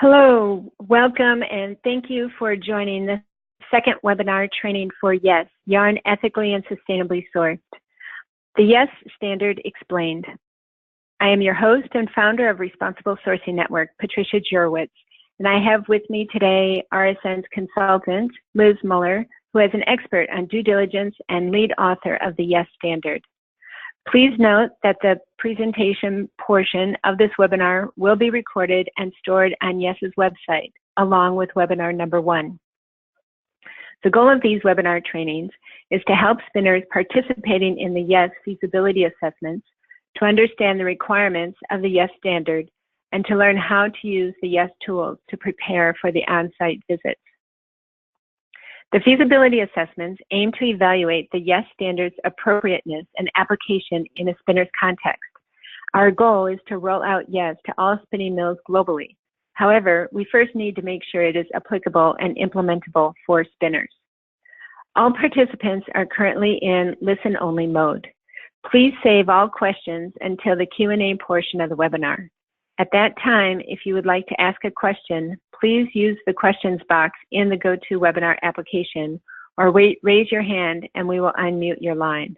Hello, welcome, and thank you for joining the second webinar training for YESS, Yarn Ethically and Sustainably Sourced. The YESS Standard Explained. I am your host and founder of Responsible Sourcing Network, Patricia Jurowitz, and I have with me today RSN's consultant, Liz Muller, who is an expert on due diligence and lead author of the YESS Standard. Please note that the presentation portion of this webinar will be recorded and stored on YESS's website, along with webinar number 1. The goal of these webinar trainings is to help spinners participating in the YESS feasibility assessments to understand the requirements of the YESS standard and to learn how to use the YESS tools to prepare for the on-site visits. The feasibility assessments aim to evaluate the YESS standard's appropriateness and application in a spinner's context. Our goal is to roll out YESS to all spinning mills globally. However, we first need to make sure it is applicable and implementable for spinners. All participants are currently in listen-only mode. Please save all questions until the Q&A portion of the webinar. At that time, if you would like to ask a question, please use the questions box in the GoToWebinar application or raise your hand and we will unmute your line.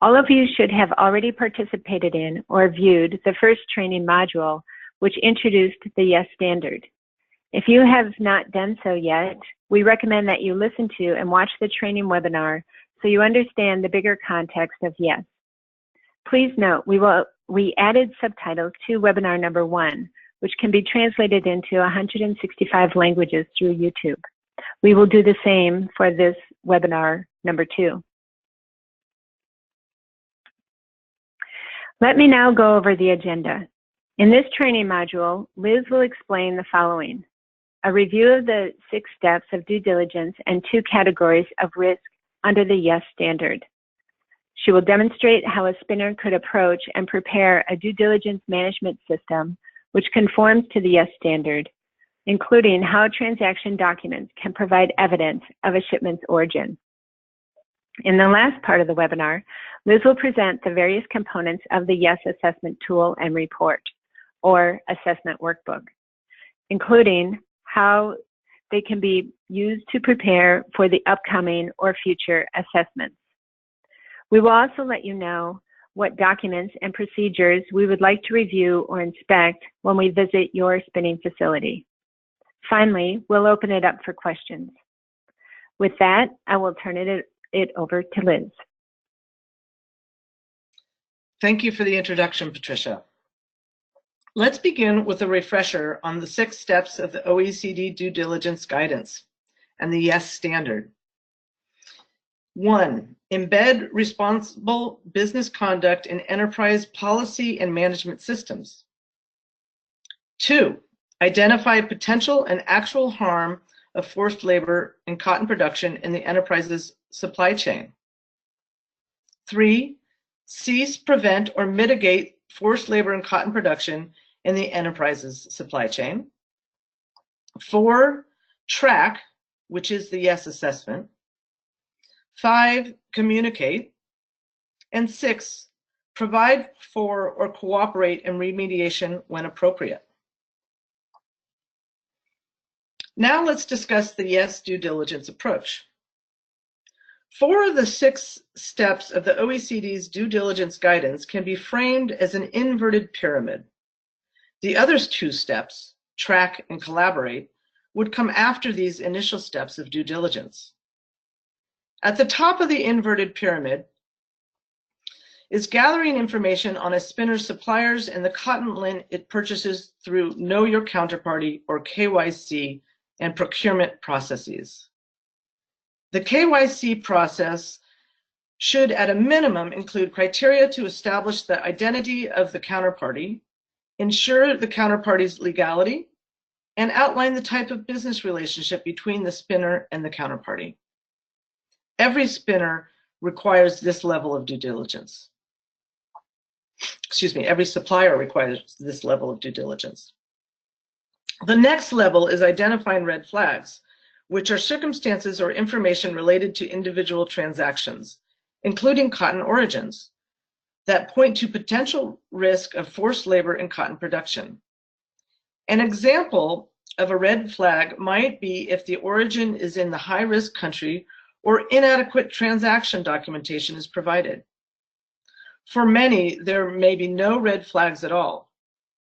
All of you should have already participated in or viewed the first training module, which introduced the YESS standard. If you have not done so yet, we recommend that you listen to and watch the training webinar so you understand the bigger context of YESS. Please note, we added subtitles to webinar number 1, which can be translated into 165 languages through YouTube. We will do the same for this webinar number 2. Let me now go over the agenda. In this training module, Liz will explain the following: a review of the 6 steps of due diligence and 2 categories of risk under the YESS standard. She will demonstrate how a spinner could approach and prepare a due diligence management system which conforms to the YESS standard, including how transaction documents can provide evidence of a shipment's origin. In the last part of the webinar, Liz will present the various components of the YESS assessment tool and report, or assessment workbook, including how they can be used to prepare for the upcoming or future assessments. We will also let you know what documents and procedures we would like to review or inspect when we visit your spinning facility. Finally, we'll open it up for questions. With that, I will turn it over to Liz. Thank you for the introduction, Patricia. Let's begin with a refresher on the 6 steps of the OECD due diligence guidance and the YESS standard. 1. Embed responsible business conduct in enterprise policy and management systems. 2. Identify potential and actual harm of forced labor in cotton production in the enterprise's supply chain. 3. Cease, prevent, or mitigate forced labor in cotton production in the enterprise's supply chain. 4. Track, which is the YESS assessment. 5. Communicate. And 6. Provide for or cooperate in remediation when appropriate. Now let's discuss the YESS due diligence approach. 4 of the 6 steps of the OECD's due diligence guidance can be framed as an inverted pyramid. The other 2 steps, track and collaborate, would come after these initial steps of due diligence. At the top of the inverted pyramid is gathering information on a spinner's suppliers and the cotton lint it purchases through Know Your Counterparty, or KYC, and procurement processes. The KYC process should at a minimum include criteria to establish the identity of the counterparty, ensure the counterparty's legality, and outline the type of business relationship between the spinner and the counterparty. Every spinner requires this level of due diligence. Excuse me, every supplier requires this level of due diligence. The next level is identifying red flags, which are circumstances or information related to individual transactions, including cotton origins, that point to potential risk of forced labor in cotton production. An example of a red flag might be if the origin is in the high-risk country or inadequate transaction documentation is provided. For many, there may be no red flags at all,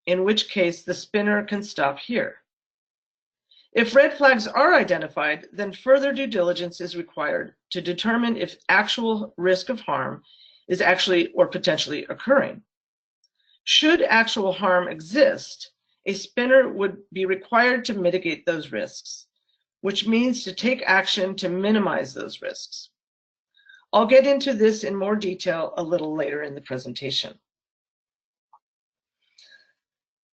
in which case the spinner can stop here. If red flags are identified, then further due diligence is required to determine if actual risk of harm is actually or potentially occurring. Should actual harm exist, a spinner would be required to mitigate those risks, which means to take action to minimize those risks. I'll get into this in more detail a little later in the presentation.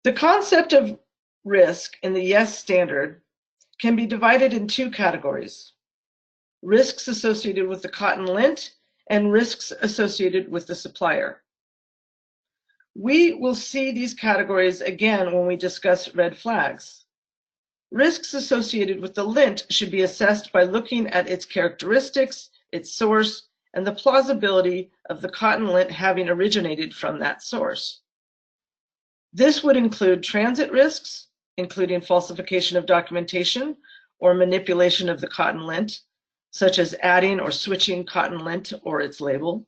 The concept of risk in the YESS standard can be divided in two categories: risks associated with the cotton lint and risks associated with the supplier. We will see these categories again when we discuss red flags. Risks associated with the lint should be assessed by looking at its characteristics, its source, and the plausibility of the cotton lint having originated from that source. This would include transit risks, including falsification of documentation or manipulation of the cotton lint, such as adding or switching cotton lint or its label.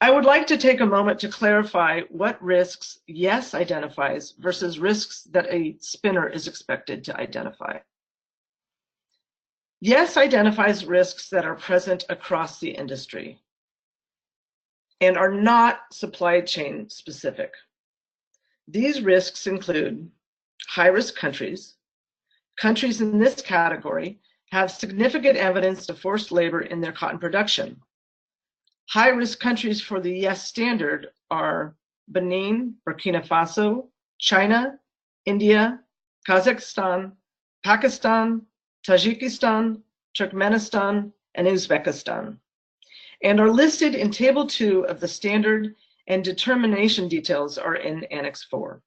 I would like to take a moment to clarify what risks YESS identifies versus risks that a spinner is expected to identify. YESS identifies risks that are present across the industry and are not supply chain specific. These risks include high-risk countries. Countries in this category have significant evidence of forced labor in their cotton production. High-risk countries for the YESS standard are Benin, Burkina Faso, China, India, Kazakhstan, Pakistan, Tajikistan, Turkmenistan, and Uzbekistan, and are listed in Table 2 of the standard, and determination details are in Annex 4.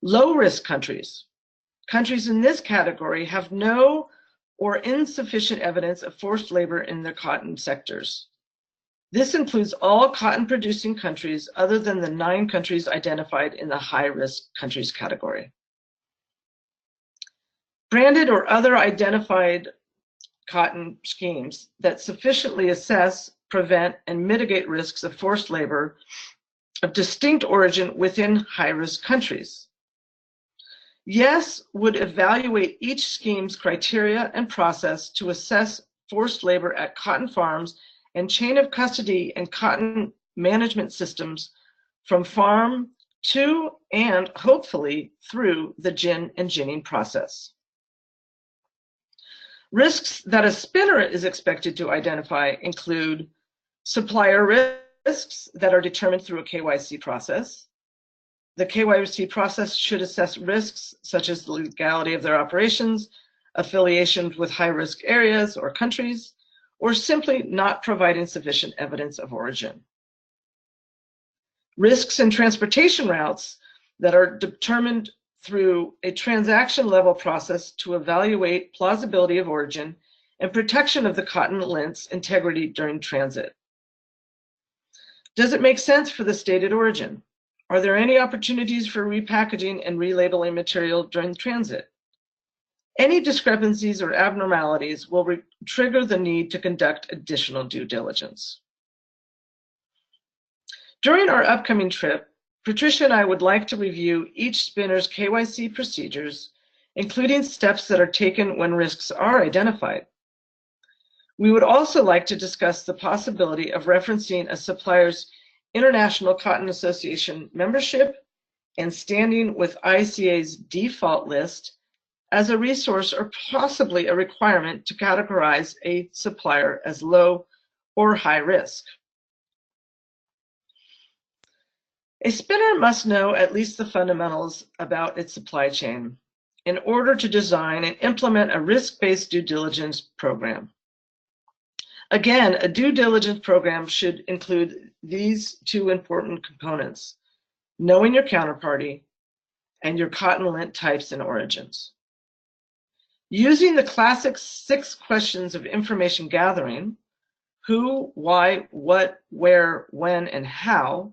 Low-risk countries. Countries in this category have no or insufficient evidence of forced labor in their cotton sectors. This includes all cotton-producing countries other than the 9 countries identified in the high-risk countries category. Branded or other identified cotton schemes that sufficiently assess, prevent, and mitigate risks of forced labor of distinct origin within high-risk countries. YESS would evaluate each scheme's criteria and process to assess forced labor at cotton farms and chain of custody and cotton management systems from farm to and hopefully through the gin and ginning process. Risks that a spinner is expected to identify include supplier risks that are determined through a KYC process. The KYC process should assess risks such as the legality of their operations, affiliations with high-risk areas or countries, or simply not providing sufficient evidence of origin. Risks in transportation routes that are determined through a transaction-level process to evaluate plausibility of origin and protection of the cotton lint's integrity during transit. Does it make sense for the stated origin? Are there any opportunities for repackaging and relabeling material during transit? Any discrepancies or abnormalities will trigger the need to conduct additional due diligence. During our upcoming trip, Patricia and I would like to review each spinner's KYC procedures, including steps that are taken when risks are identified. We would also like to discuss the possibility of referencing a supplier's International Cotton Association membership and standing with ICA's default list as a resource or possibly a requirement to categorize a supplier as low or high risk. A spinner must know at least the fundamentals about its supply chain in order to design and implement a risk-based due diligence program. Again, a due diligence program should include these 2 important components: knowing your counterparty and your cotton lint types and origins. Using the classic 6 questions of information gathering: who, why, what, where, when, and how,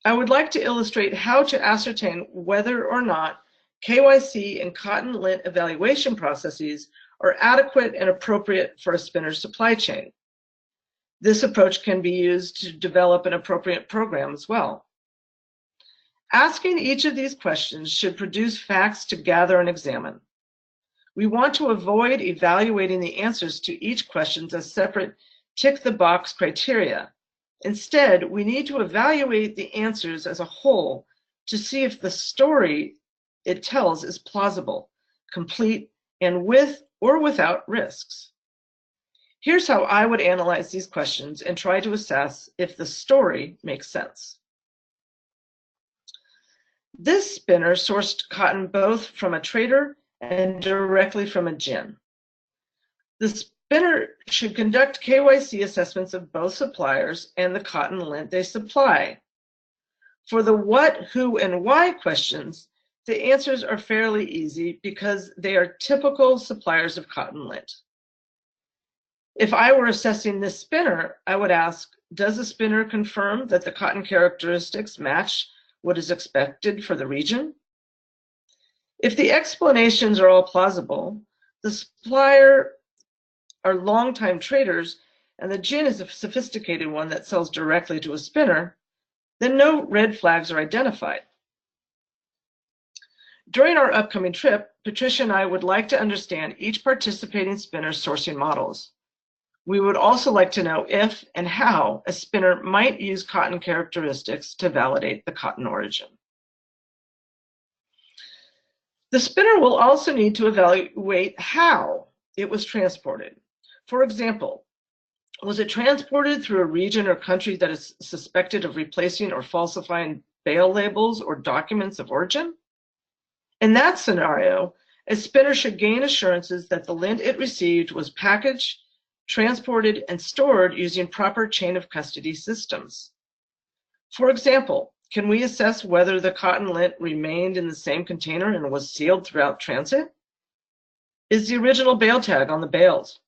I would like to illustrate how to ascertain whether or not KYC and cotton lint evaluation processes are adequate and appropriate for a spinner's supply chain. This approach can be used to develop an appropriate program as well. Asking each of these questions should produce facts to gather and examine. We want to avoid evaluating the answers to each question as separate tick-the-box criteria. Instead, we need to evaluate the answers as a whole to see if the story it tells is plausible, complete, and with or without risks. Here's how I would analyze these questions and try to assess if the story makes sense. This spinner sourced cotton both from a trader and directly from a gin. The spinner should conduct KYC assessments of both suppliers and the cotton lint they supply. For the what, who, and why questions, the answers are fairly easy because they are typical suppliers of cotton lint. If I were assessing this spinner, I would ask, does the spinner confirm that the cotton characteristics match what is expected for the region? If the explanations are all plausible, the supplier are longtime traders, and the gin is a sophisticated one that sells directly to a spinner, then no red flags are identified. During our upcoming trip, Patricia and I would like to understand each participating spinner's sourcing models. We would also like to know if and how a spinner might use cotton characteristics to validate the cotton origin. The spinner will also need to evaluate how it was transported. For example, was it transported through a region or country that is suspected of replacing or falsifying bale labels or documents of origin? In that scenario, a spinner should gain assurances that the lint it received was packaged, transported, and stored using proper chain of custody systems. For example, can we assess whether the cotton lint remained in the same container and was sealed throughout transit? Is the original bale tag on the bales?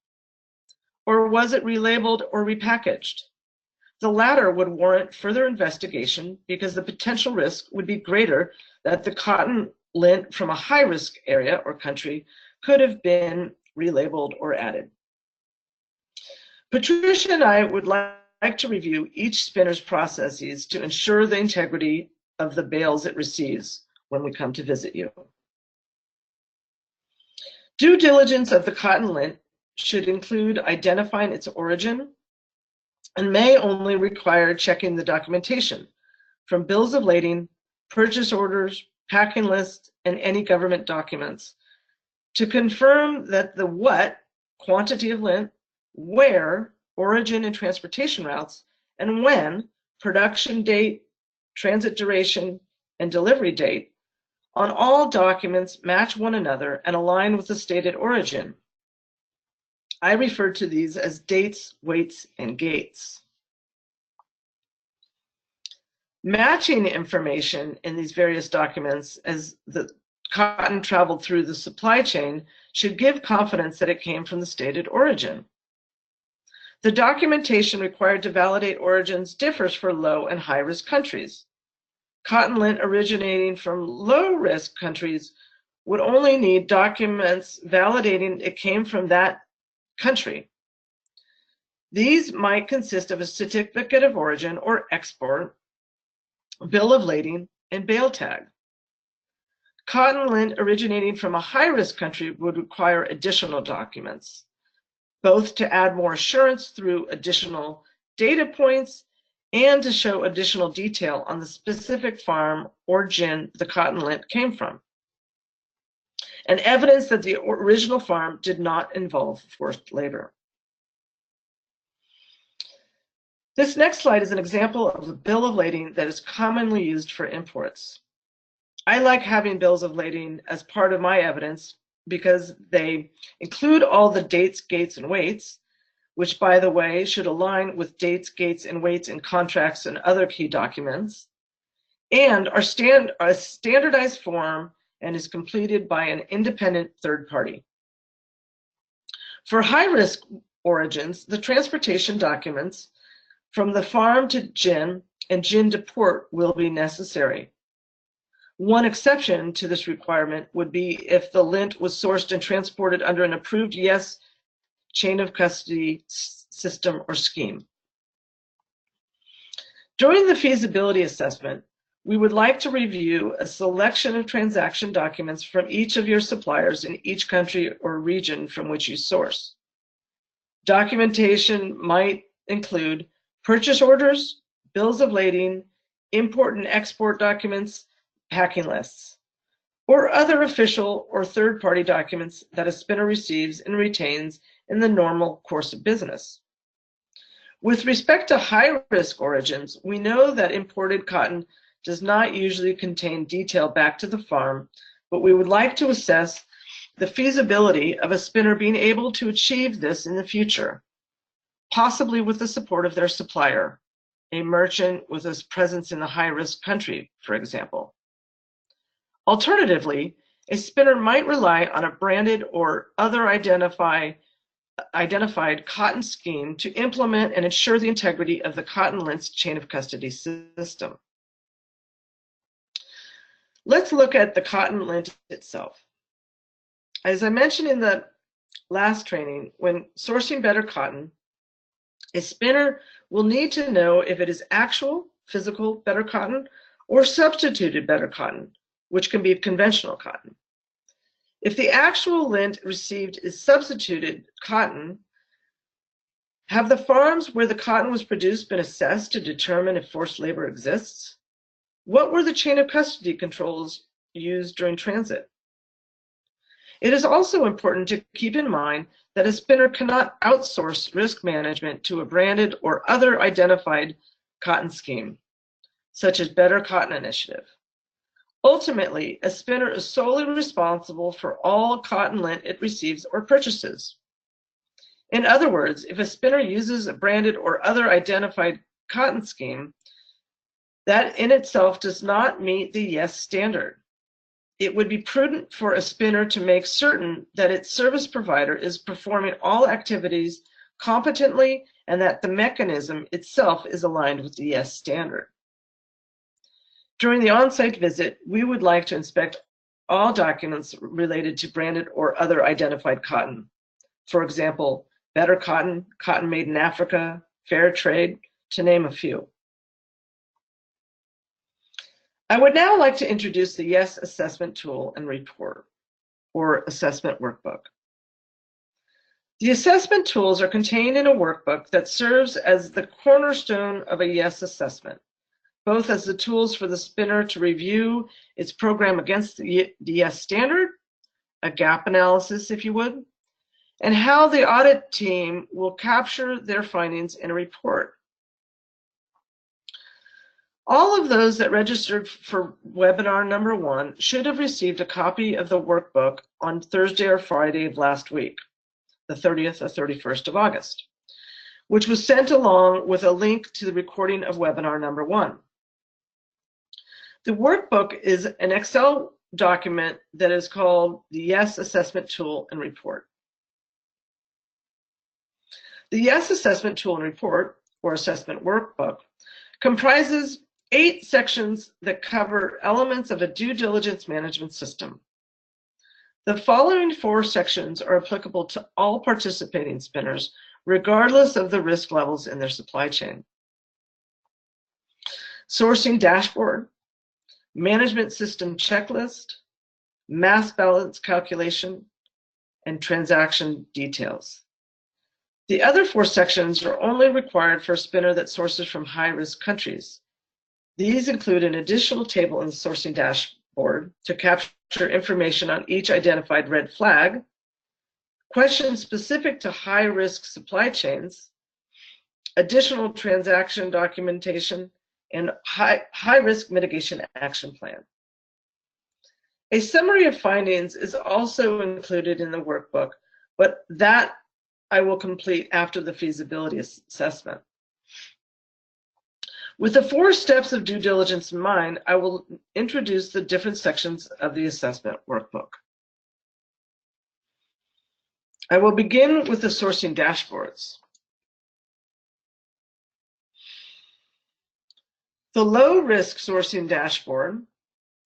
Or was it relabeled or repackaged? The latter would warrant further investigation because the potential risk would be greater that the cotton lint from a high-risk area or country could have been relabeled or added. Patricia and I would like to review each spinner's processes to ensure the integrity of the bales it receives when we come to visit you. Due diligence of the cotton lint should include identifying its origin and may only require checking the documentation from bills of lading, purchase orders, packing lists, and any government documents to confirm that the what, quantity of lint, where, origin and transportation routes, and when, production date, transit duration, and delivery date, on all documents match one another and align with the stated origin. I refer to these as dates, weights, and gates. Matching information in these various documents as the cotton traveled through the supply chain should give confidence that it came from the stated origin. The documentation required to validate origins differs for low and high-risk countries. Cotton lint originating from low-risk countries would only need documents validating it came from that country. These might consist of a certificate of origin or export, bill of lading, and bale tag. Cotton lint originating from a high-risk country would require additional documents, both to add more assurance through additional data points and to show additional detail on the specific farm or gin the cotton lint came from, and evidence that the original farm did not involve forced labor. This next slide is an example of a bill of lading that is commonly used for imports. I like having bills of lading as part of my evidence because they include all the dates, gates, and weights, which, by the way, should align with dates, gates, and weights in contracts and other key documents, and are a standardized form and is completed by an independent third party. For high-risk origins, the transportation documents from the farm to gin and gin to port will be necessary. One exception to this requirement would be if the lint was sourced and transported under an approved YESS chain of custody system or scheme. During the feasibility assessment, we would like to review a selection of transaction documents from each of your suppliers in each country or region from which you source. Documentation might include purchase orders, bills of lading, import and export documents, packing lists, or other official or third-party documents that a spinner receives and retains in the normal course of business. With respect to high-risk origins, we know that imported cotton does not usually contain detail back to the farm, but we would like to assess the feasibility of a spinner being able to achieve this in the future, possibly with the support of their supplier, a merchant with a presence in a high-risk country, for example. Alternatively, a spinner might rely on a branded or other identified cotton scheme to implement and ensure the integrity of the cotton lint's chain of custody system. Let's look at the cotton lint itself. As I mentioned in the last training, when sourcing better cotton, a spinner will need to know if it is actual, physical better cotton or substituted better cotton, which can be conventional cotton. If the actual lint received is substituted cotton, have the farms where the cotton was produced been assessed to determine if forced labor exists? What were the chain of custody controls used during transit? It is also important to keep in mind that a spinner cannot outsource risk management to a branded or other identified cotton scheme, such as Better Cotton Initiative. Ultimately, a spinner is solely responsible for all cotton lint it receives or purchases. In other words, if a spinner uses a branded or other identified cotton scheme, that in itself does not meet the YESS standard. It would be prudent for a spinner to make certain that its service provider is performing all activities competently and that the mechanism itself is aligned with the YESS standard. During the on-site visit, we would like to inspect all documents related to branded or other identified cotton. For example, Better Cotton, Cotton Made in Africa, Fair Trade, to name a few. I would now like to introduce the YESS Assessment Tool and Report, or Assessment Workbook. The assessment tools are contained in a workbook that serves as the cornerstone of a YESS assessment, both as the tools for the spinner to review its program against the YESS standard, a gap analysis if you would, and how the audit team will capture their findings in a report. All of those that registered for webinar number 1 should have received a copy of the workbook on Thursday or Friday of last week, the 30th or 31st of August, which was sent along with a link to the recording of webinar number 1. The workbook is an Excel document that is called the YESS Assessment Tool and Report. The YESS Assessment Tool and Report, or Assessment Workbook, comprises 8 sections that cover elements of a due diligence management system. The following 4 sections are applicable to all participating spinners, regardless of the risk levels in their supply chain. Sourcing dashboard, management system checklist, mass balance calculation, and transaction details. The other 4 sections are only required for a spinner that sources from high-risk countries. These include an additional table in the sourcing dashboard to capture information on each identified red flag, questions specific to high-risk supply chains, additional transaction documentation, and high-risk mitigation action plan. A summary of findings is also included in the workbook, but that I will complete after the feasibility assessment. With the 4 steps of due diligence in mind, I will introduce the different sections of the assessment workbook. I will begin with the sourcing dashboards. The low-risk sourcing dashboard,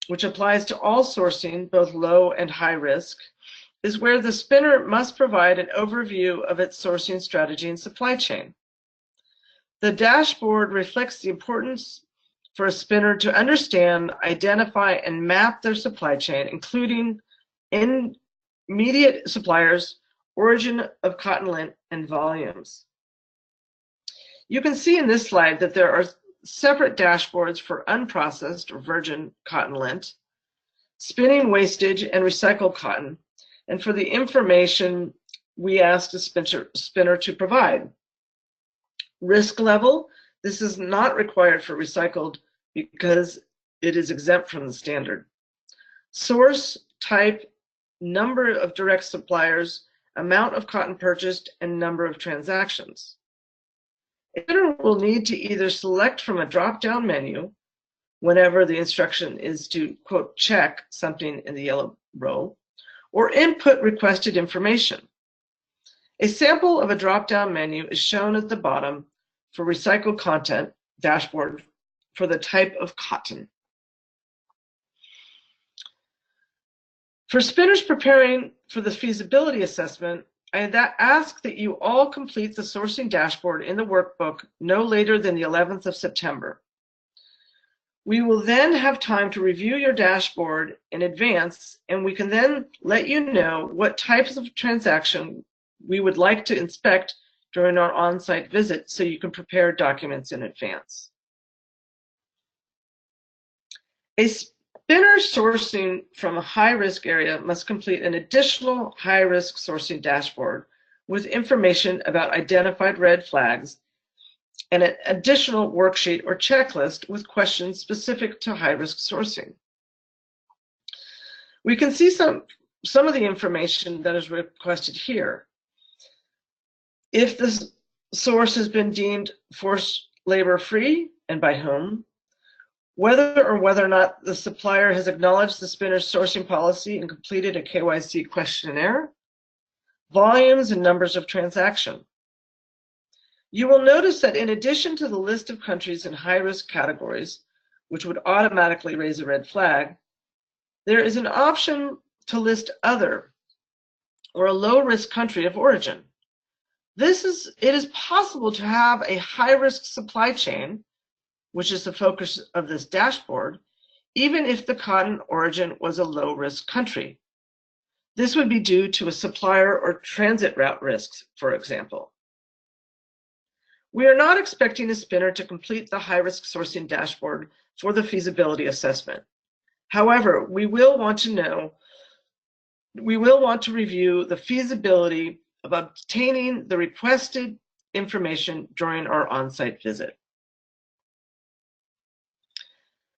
which applies to all sourcing, both low and high risk, is where the spinner must provide an overview of its sourcing strategy and supply chain. The dashboard reflects the importance for a spinner to understand, identify, and map their supply chain, including immediate suppliers, origin of cotton lint, and volumes. You can see in this slide that there are separate dashboards for unprocessed or virgin cotton lint, spinning wastage, and recycled cotton, and for the information we asked the spinner to provide. Risk level, this is not required for recycled because it is exempt from the standard. Source, type, number of direct suppliers, amount of cotton purchased, and number of transactions. A spinner will need to either select from a drop-down menu whenever the instruction is to, quote, check something in the yellow row, or input requested information. A sample of a drop-down menu is shown at the bottom for recycled content dashboard for the type of cotton. For spinners preparing for the feasibility assessment, I ask that you all complete the sourcing dashboard in the workbook no later than the 11th of September. We will then have time to review your dashboard in advance, and we can then let you know what types of transaction we would like to inspect during our on-site visit so you can prepare documents in advance. A spinner sourcing from a high-risk area must complete an additional high-risk sourcing dashboard with information about identified red flags and an additional worksheet or checklist with questions specific to high-risk sourcing. We can see some of the information that is requested here. If the source has been deemed forced labor free and by whom, whether or not the supplier has acknowledged the spinner's sourcing policy and completed a KYC questionnaire, volumes and numbers of transaction. You will notice that in addition to the list of countries in high-risk categories, which would automatically raise a red flag, there is an option to list other or a low-risk country of origin. It is possible to have a high-risk supply chain, which is the focus of this dashboard, even if the cotton origin was a low-risk country. This would be due to a supplier or transit route risks, for example. We are not expecting a spinner to complete the high-risk sourcing dashboard for the feasibility assessment. However, we will want to review the feasibility of obtaining the requested information during our on-site visit.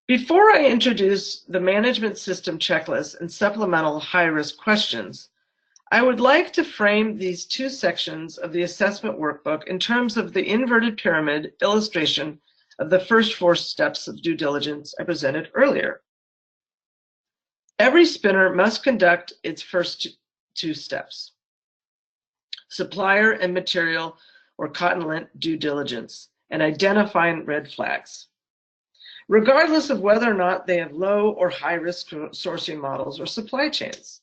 Before I introduce the management system checklist and supplemental high-risk questions, I would like to frame these two sections of the assessment workbook in terms of the inverted pyramid illustration of the first 4 steps of due diligence I presented earlier. Every spinner must conduct its first 2 steps: supplier and material or cotton lint due diligence and identifying red flags, regardless of whether or not they have low or high risk sourcing models or supply chains.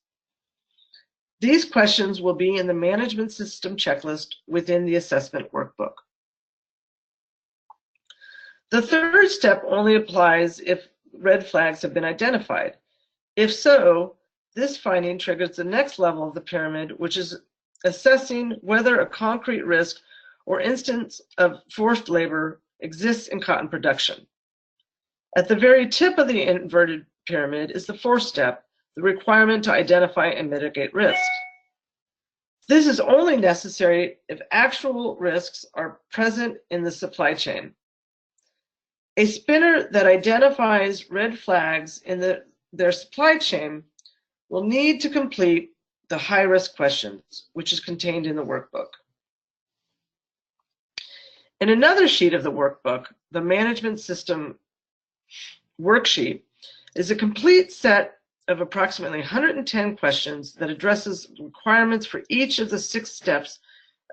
These questions will be in the management system checklist within the assessment workbook. The third step only applies if red flags have been identified. If so, this finding triggers the next level of the pyramid, which is assessing whether a concrete risk or instance of forced labor exists in cotton production. At the very tip of the inverted pyramid is the 4th step, the requirement to identify and mitigate risk. This is only necessary if actual risks are present in the supply chain. A spinner that identifies red flags in their supply chain will need to complete the high-risk questions, which is contained in the workbook. In another sheet of the workbook, the management system worksheet is a complete set of approximately 110 questions that addresses requirements for each of the 6 steps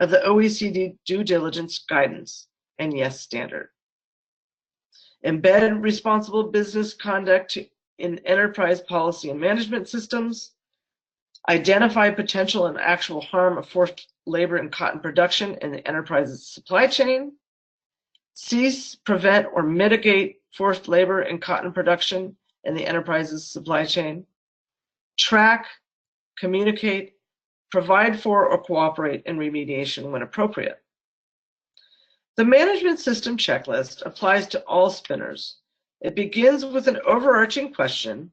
of the OECD due diligence guidance and YESS standard. embed responsible business conduct in enterprise policy and management systems, identify potential and actual harm of forced labor in cotton production in the enterprise's supply chain, cease, prevent, or mitigate forced labor in cotton production in the enterprise's supply chain, track, communicate, provide for, or cooperate in remediation when appropriate. The management system checklist applies to all spinners. It begins with an overarching question.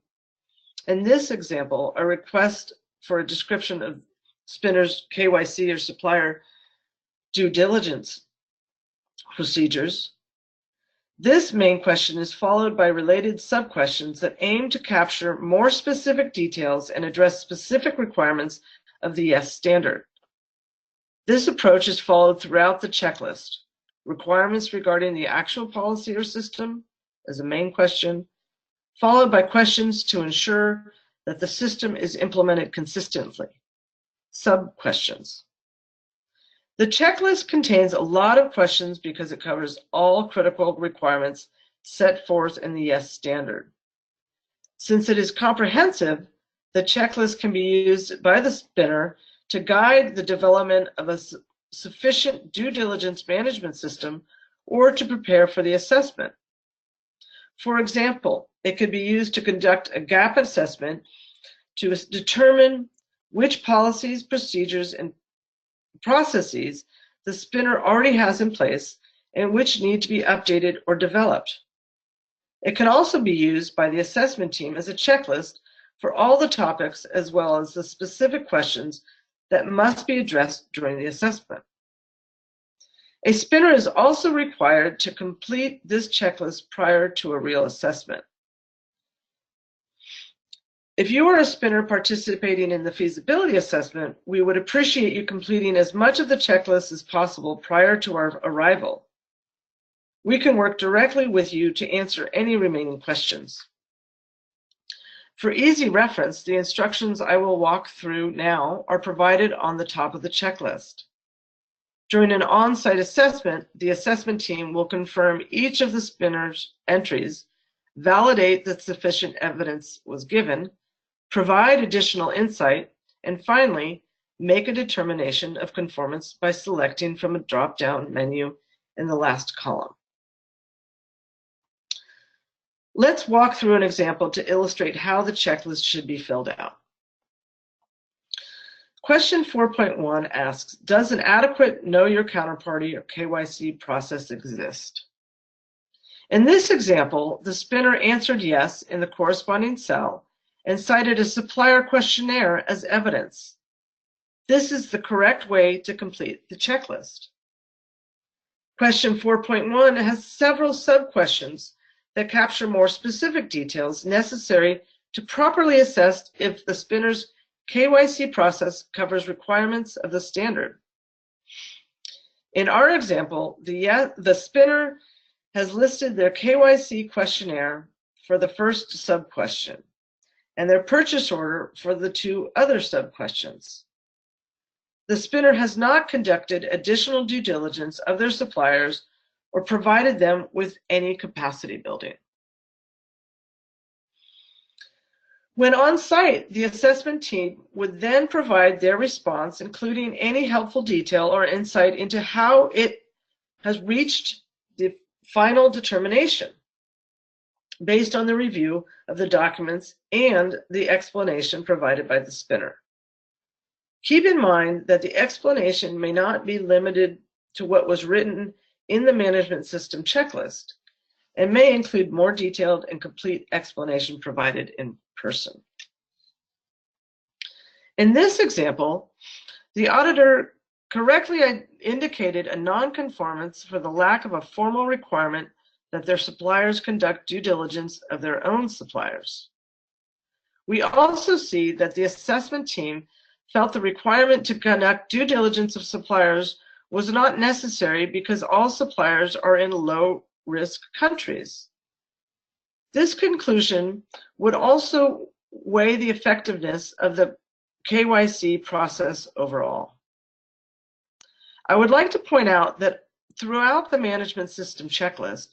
In this example, a request for a description of spinner's KYC or supplier due diligence procedures. This main question is followed by related sub-questions that aim to capture more specific details and address specific requirements of the YESS standard. This approach is followed throughout the checklist. Requirements regarding the actual policy or system as a main question, followed by questions to ensure that the system is implemented consistently. Sub-questions. The checklist contains a lot of questions because it covers all critical requirements set forth in the YESS standard. Since it is comprehensive, the checklist can be used by the spinner to guide the development of a sufficient due diligence management system or to prepare for the assessment. For example, it could be used to conduct a gap assessment to determine which policies, procedures, and processes the spinner already has in place and which need to be updated or developed. It can also be used by the assessment team as a checklist for all the topics as well as the specific questions that must be addressed during the assessment. A spinner is also required to complete this checklist prior to a real assessment. If you are a spinner participating in the feasibility assessment, we would appreciate you completing as much of the checklist as possible prior to our arrival. We can work directly with you to answer any remaining questions. For easy reference, the instructions I will walk through now are provided on the top of the checklist. During an on-site assessment, the assessment team will confirm each of the spinner's entries, validate that sufficient evidence was given, provide additional insight, and finally, make a determination of conformance by selecting from a drop-down menu in the last column. Let's walk through an example to illustrate how the checklist should be filled out. Question 4.1 asks, does an adequate Know Your Counterparty or KYC process exist? In this example, the spinner answered yes in the corresponding cell and cited a supplier questionnaire as evidence. This is the correct way to complete the checklist. Question 4.1 has several sub-questions that capture more specific details necessary to properly assess if the spinner's KYC process covers requirements of the standard. In our example, the spinner has listed their KYC questionnaire for the first sub-question and their purchase order for the two other sub-questions. The spinner has not conducted additional due diligence of their suppliers or provided them with any capacity building. When on site, the assessment team would then provide their response, including any helpful detail or insight into how it has reached the final determination based on the review of the documents and the explanation provided by the spinner. Keep in mind that the explanation may not be limited to what was written in the management system checklist and may include more detailed and complete explanation provided in person. In this example, the auditor correctly indicated a non-conformance for the lack of a formal requirement that their suppliers conduct due diligence of their own suppliers. We also see that the assessment team felt the requirement to conduct due diligence of suppliers was not necessary because all suppliers are in low-risk countries. This conclusion would also weigh the effectiveness of the KYC process overall. I would like to point out that throughout the management system checklist,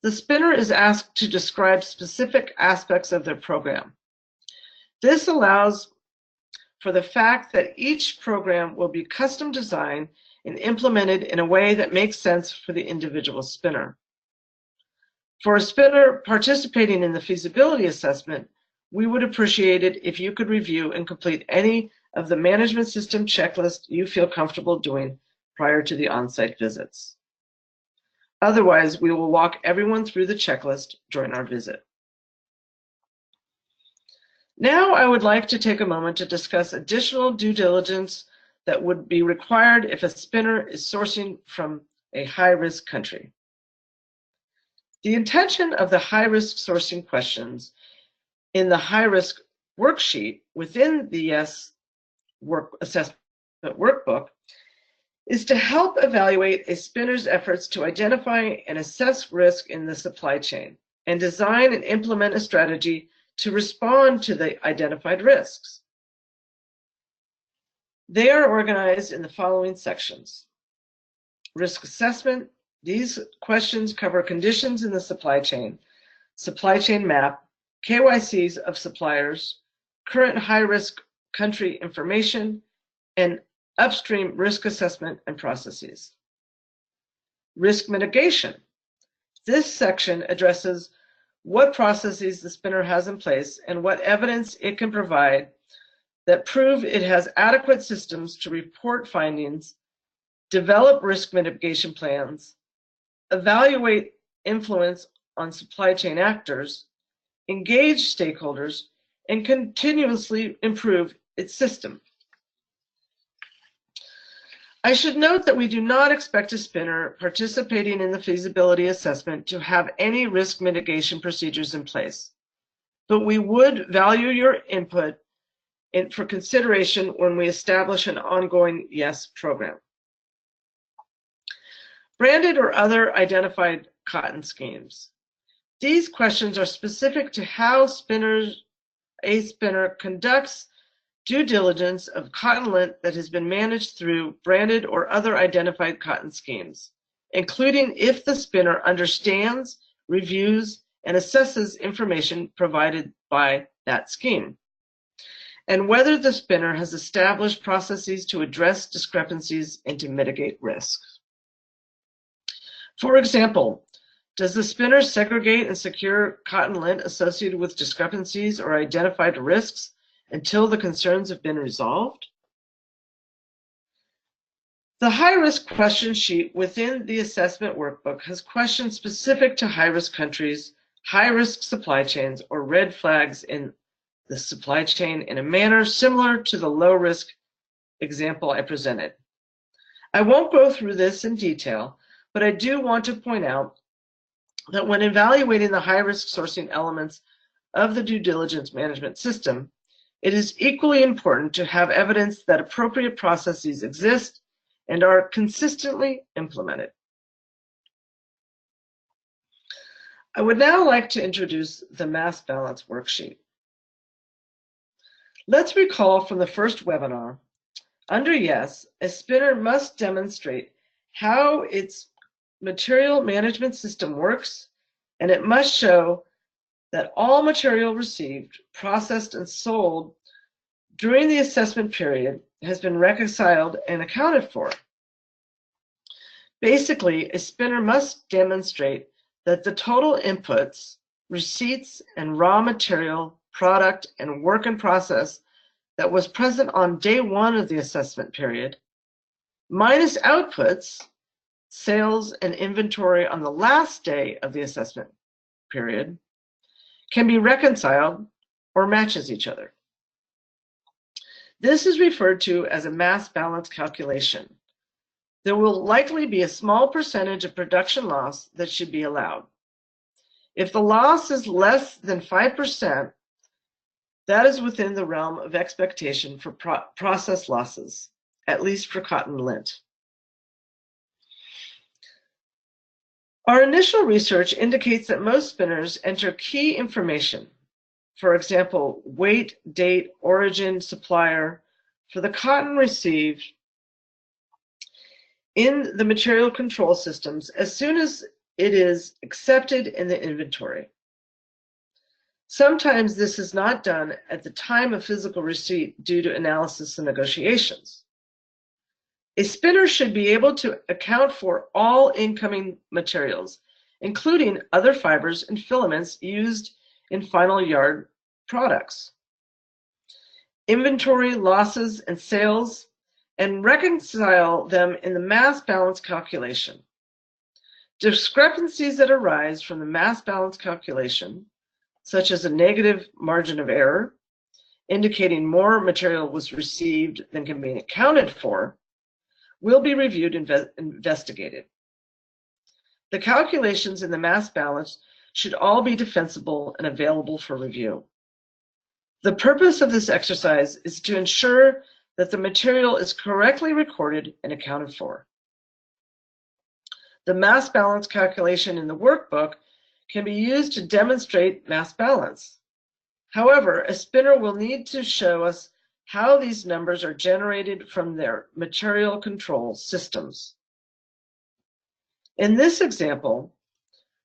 the spinner is asked to describe specific aspects of their program. This allows for the fact that each program will be custom designed and implemented in a way that makes sense for the individual spinner. For a spinner participating in the feasibility assessment, we would appreciate it if you could review and complete any of the management system checklist you feel comfortable doing prior to the on-site visits. Otherwise, we will walk everyone through the checklist during our visit. Now I would like to take a moment to discuss additional due diligence that would be required if a spinner is sourcing from a high-risk country. The intention of the high-risk sourcing questions in the high-risk worksheet within the YESS assessment workbook is to help evaluate a spinner's efforts to identify and assess risk in the supply chain and design and implement a strategy to respond to the identified risks. They are organized in the following sections. Risk assessment. These questions cover conditions in the supply chain map, KYCs of suppliers, current high-risk country information, and upstream risk assessment and processes. Risk mitigation. This section addresses what processes the spinner has in place and what evidence it can provide that prove it has adequate systems to report findings, develop risk mitigation plans, evaluate influence on supply chain actors, engage stakeholders, and continuously improve its system. I should note that we do not expect a spinner participating in the feasibility assessment to have any risk mitigation procedures in place, but we would value your input for consideration when we establish an ongoing YESS program. Branded or other identified cotton schemes. These questions are specific to how a spinner conducts due diligence of cotton lint that has been managed through branded or other identified cotton schemes, including if the spinner understands, reviews, and assesses information provided by that scheme, and whether the spinner has established processes to address discrepancies and to mitigate risks. For example, does the spinner segregate and secure cotton lint associated with discrepancies or identified risks until the concerns have been resolved? The high-risk question sheet within the assessment workbook has questions specific to high-risk countries, high-risk supply chains, or red flags in the supply chain in a manner similar to the low-risk example I presented. I won't go through this in detail, but I do want to point out that when evaluating the high-risk sourcing elements of the due diligence management system, it is equally important to have evidence that appropriate processes exist and are consistently implemented. I would now like to introduce the mass balance worksheet. Let's recall from the first webinar, under YESS, a spinner must demonstrate how its material management system works, and it must show that all material received, processed, and sold during the assessment period has been reconciled and accounted for. Basically, a spinner must demonstrate that the total inputs, receipts, and raw material, product, and work in process that was present on day one of the assessment period, minus outputs, sales, and inventory on the last day of the assessment period, can be reconciled or matches each other. This is referred to as a mass balance calculation. There will likely be a small percentage of production loss that should be allowed. If the loss is less than 5%, that is within the realm of expectation for process losses, at least for cotton lint. Our initial research indicates that most spinners enter key information, for example, weight, date, origin, supplier, for the cotton received in the material control systems as soon as it is accepted in the inventory. Sometimes this is not done at the time of physical receipt due to analysis and negotiations. A spinner should be able to account for all incoming materials, including other fibers and filaments used in final yard products, inventory losses and sales, and reconcile them in the mass balance calculation. Discrepancies that arise from the mass balance calculation, such as a negative margin of error, indicating more material was received than can be accounted for, will be reviewed and investigated. The calculations in the mass balance should all be defensible and available for review. The purpose of this exercise is to ensure that the material is correctly recorded and accounted for. The mass balance calculation in the workbook can be used to demonstrate mass balance. However, a spinner will need to show us how these numbers are generated from their material control systems. In this example,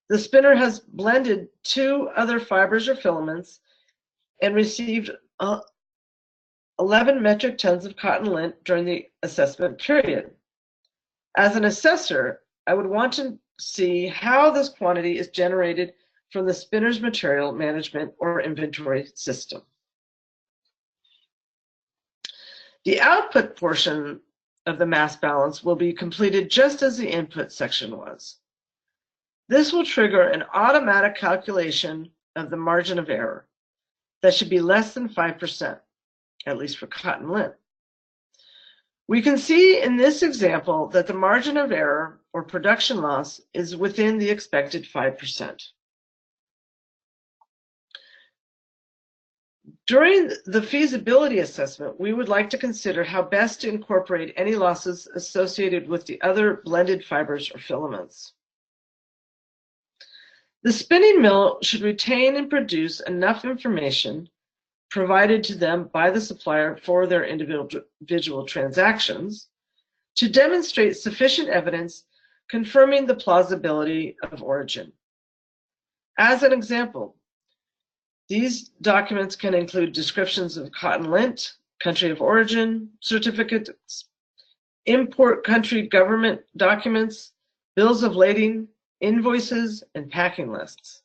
the spinner has blended 2 other fibers or filaments and received 11 metric tons of cotton lint during the assessment period. As an assessor, I would want to see how this quantity is generated from the spinner's material management or inventory system. The output portion of the mass balance will be completed just as the input section was. This will trigger an automatic calculation of the margin of error that should be less than 5%, at least for cotton lint. We can see in this example that the margin of error or production loss is within the expected 5%. During the feasibility assessment, we would like to consider how best to incorporate any losses associated with the other blended fibers or filaments. The spinning mill should retain and produce enough information provided to them by the supplier for their individual transactions to demonstrate sufficient evidence confirming the plausibility of origin. As an example, these documents can include descriptions of cotton lint, country of origin certificates, import country government documents, bills of lading, invoices, and packing lists.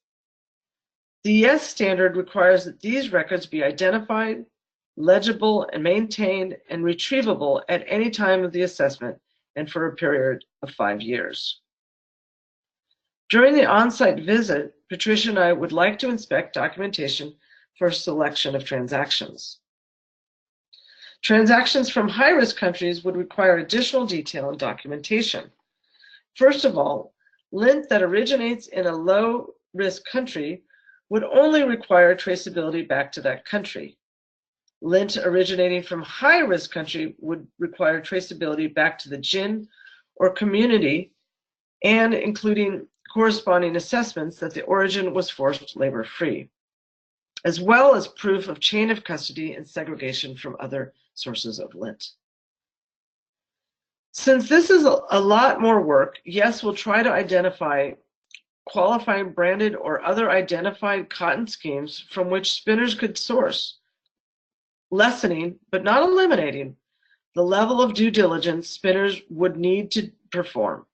The YESS standard requires that these records be identified, legible, and maintained and retrievable at any time of the assessment and for a period of 5 years. During the on-site visit, Patricia and I would like to inspect documentation for selection of transactions. Transactions from high-risk countries would require additional detail and documentation. First of all, lint that originates in a low-risk country would only require traceability back to that country. Lint originating from high-risk country would require traceability back to the GIN or community and including corresponding assessments that the origin was forced labor-free, as well as proof of chain of custody and segregation from other sources of lint. Since this is a lot more work, YESS will try to identify qualifying branded or other identified cotton schemes from which spinners could source, lessening, but not eliminating, the level of due diligence spinners would need to perform.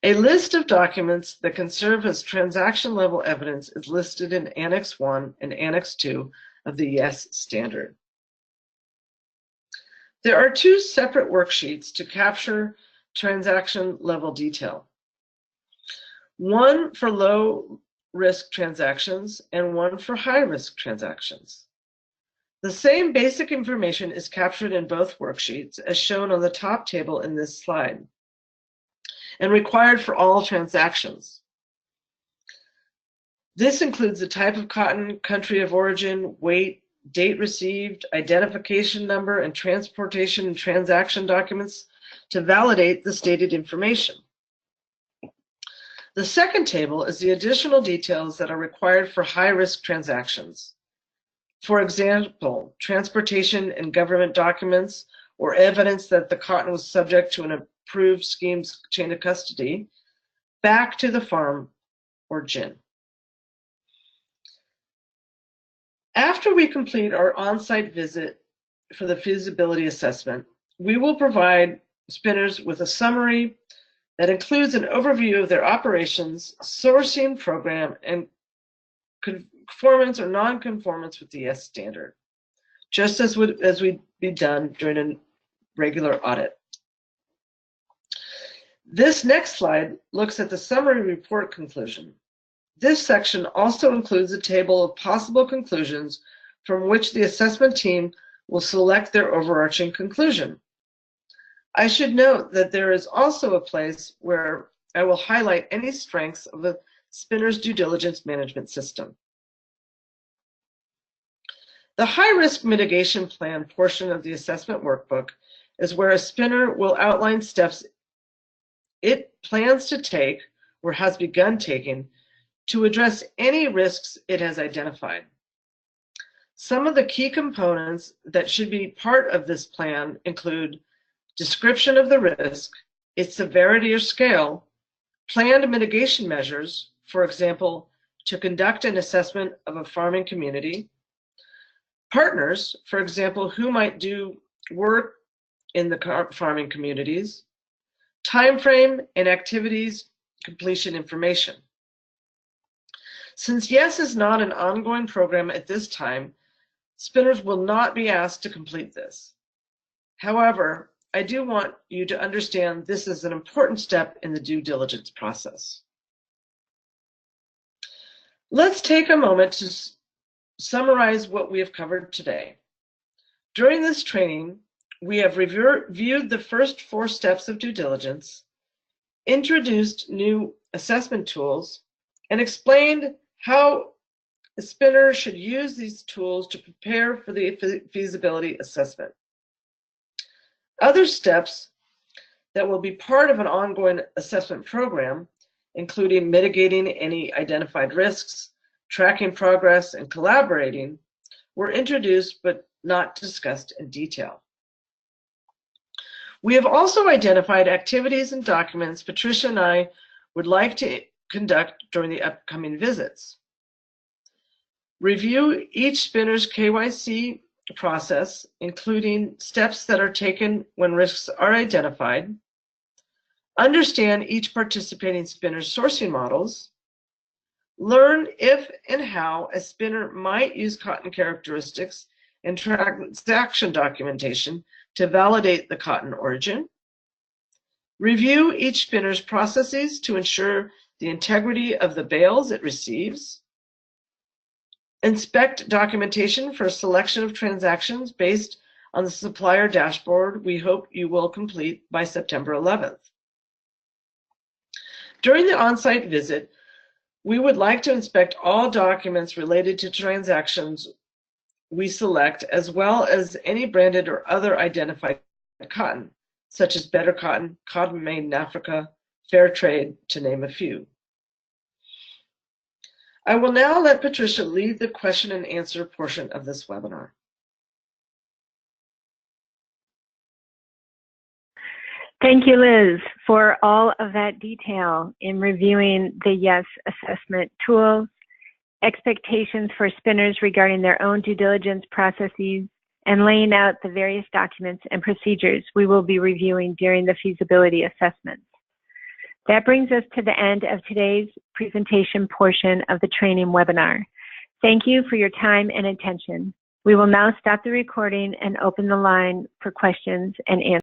A list of documents that can serve as transaction-level evidence is listed in Annex 1 and Annex 2 of the YESS standard. There are 2 separate worksheets to capture transaction-level detail. One for low-risk transactions and one for high-risk transactions. The same basic information is captured in both worksheets as shown on the top table in this slide, and required for all transactions. This includes the type of cotton, country of origin, weight, date received, identification number, and transportation and transaction documents to validate the stated information. The second table is the additional details that are required for high-risk transactions. For example, transportation and government documents or evidence that the cotton was subject to an approved scheme's chain of custody, back to the farm or gin. After we complete our on-site visit for the feasibility assessment, we will provide spinners with a summary that includes an overview of their operations, sourcing program, and conformance or non-conformance with the YESS standard, just as would be done during a regular audit. This next slide looks at the summary report conclusion. This section also includes a table of possible conclusions from which the assessment team will select their overarching conclusion. I should note that there is also a place where I will highlight any strengths of the spinner's due diligence management system. The high-risk mitigation plan portion of the assessment workbook is where a spinner will outline steps it plans to take or has begun taking to address any risks it has identified. Some of the key components that should be part of this plan include description of the risk, its severity or scale, planned mitigation measures, for example, to conduct an assessment of a farming community, partners, for example, who might do work in the farming communities, time frame and activities completion information. Since YESS is not an ongoing program at this time, spinners will not be asked to complete this. However, I do want you to understand this is an important step in the due diligence process. Let's take a moment to summarize what we have covered today. During this training, we have reviewed the first 4 steps of due diligence, introduced new assessment tools, and explained how a spinner should use these tools to prepare for the feasibility assessment. Other steps that will be part of an ongoing assessment program, including mitigating any identified risks, tracking progress, and collaborating, were introduced but not discussed in detail. We have also identified activities and documents Patricia and I would like to conduct during the upcoming visits. Review each spinner's KYC process, including steps that are taken when risks are identified. Understand each participating spinner's sourcing models. Learn if and how a spinner might use cotton characteristics and transaction documentation to validate the cotton origin. Review each spinner's processes to ensure the integrity of the bales it receives. Inspect documentation for a selection of transactions based on the supplier dashboard we hope you will complete by September 11th. During the on-site visit, we would like to inspect all documents related to transactions we select, as well as any branded or other identified cotton, such as Better Cotton, Cotton Made in Africa, Fair Trade, to name a few. I will now let Patricia lead the question and answer portion of this webinar. Thank you, Liz, for all of that detail in reviewing the YESS assessment tools, expectations for spinners regarding their own due diligence processes, and laying out the various documents and procedures we will be reviewing during the feasibility assessments. That brings us to the end of today's presentation portion of the training webinar. Thank you for your time and attention. We will now stop the recording and open the line for questions and answers.